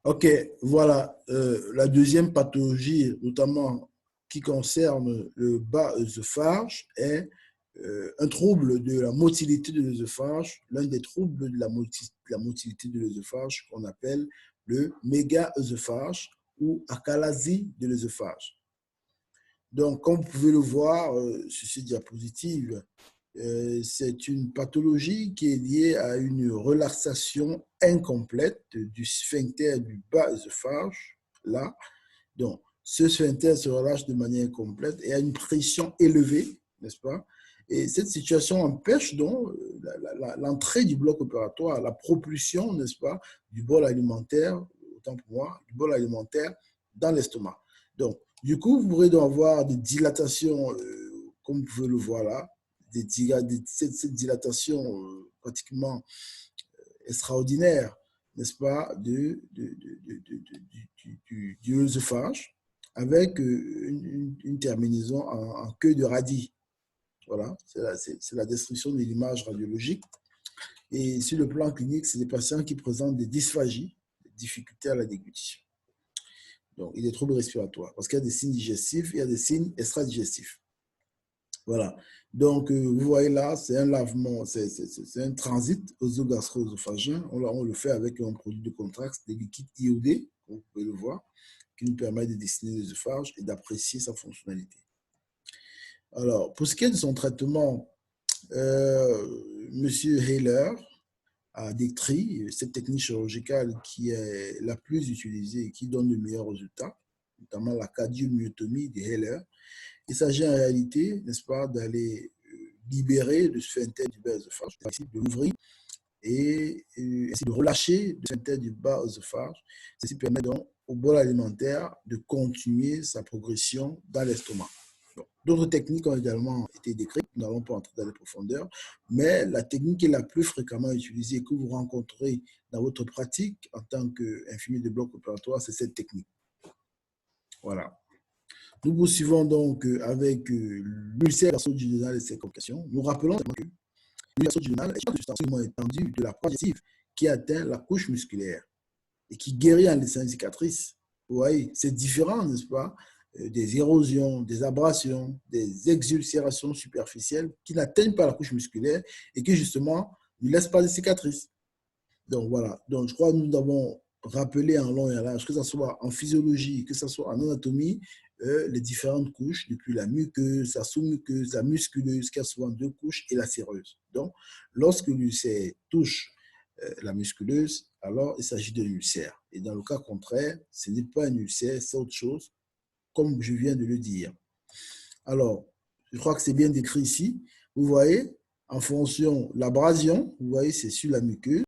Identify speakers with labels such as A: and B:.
A: Ok, voilà. La deuxième pathologie, notamment qui concerne le bas œsophage, est un trouble de la motilité de l'œsophage, l'un des troubles de la motilité de l'œsophage qu'on appelle le méga-œsophage ou achalasie de l'œsophage. Donc, comme vous pouvez le voir sur cette diapositive, c'est une pathologie qui est liée à une relaxation incomplète du sphincter du bas œsophage, là. Donc, ce sphincter se relâche de manière incomplète et a une pression élevée, n'est-ce pas? Et cette situation empêche donc l'entrée du bloc opératoire, la propulsion, n'est-ce pas, du bol alimentaire, autant pour moi, du bol alimentaire dans l'estomac. Donc, du coup, vous pourrez donc avoir des dilatations, comme vous pouvez le voir là, cette dilatation pratiquement extraordinaire, n'est-ce pas, du œsophage, avec une terminaison en queue de radis. Voilà, c'est la description de l'image radiologique. Et sur le plan clinique, c'est des patients qui présentent des dysphagies, des difficultés à la déglutition. Donc, il y a des troubles respiratoires, parce qu'il y a des signes digestifs, il y a des signes extra-digestifs. Voilà. Donc, vous voyez là, c'est un lavement, c'est un transit œsogastro-œsophagien. On le fait avec un produit de contraste, des liquides iodés, comme vous pouvez le voir, qui nous permet de dessiner l'œsophage et d'apprécier sa fonctionnalité. Alors, pour ce qui est de son traitement, M. Heiler a décrit cette technique chirurgicale qui est la plus utilisée et qui donne de meilleurs résultats, notamment la cardiomyotomie de Heiler. Il s'agit en réalité, n'est-ce pas, d'aller libérer le sphincter du bas œsophage, de l'ouvrir et de relâcher le sphincter du bas œsophage. Ceci permet donc au bol alimentaire de continuer sa progression dans l'estomac. D'autres techniques ont également été décrites, nous n'allons pas entrer dans les profondeurs, mais la technique qui est la plus fréquemment utilisée et que vous rencontrez dans votre pratique en tant qu'infirmier de bloc opératoire, c'est cette technique. Voilà. Nous poursuivons donc avec l'ulcère gastro-duodénal et ses complications. Nous rappelons que l'ulcère gastro-duodénal est une substance étendue de la digestive qui atteint la couche musculaire et qui guérit en laissant une cicatrice. Vous voyez, c'est différent, n'est-ce pas, des érosions, des abrasions, des exulcérations superficielles qui n'atteignent pas la couche musculaire et qui justement ne laissent pas de cicatrices. Donc voilà, donc je crois que nous avons rappelé en long et en large, que ce soit en physiologie, que ce soit en anatomie, les différentes couches, depuis la muqueuse, la sous-muqueuse, la musculeuse, qui a souvent deux couches, et la séreuse. Donc, lorsque l'ulcère touche la musculeuse, alors il s'agit d'un ulcère. Et dans le cas contraire, ce n'est pas un ulcère, c'est autre chose, comme je viens de le dire. Alors, je crois que c'est bien décrit ici. Vous voyez, en fonction, l'abrasion, vous voyez, c'est sur la muqueuse.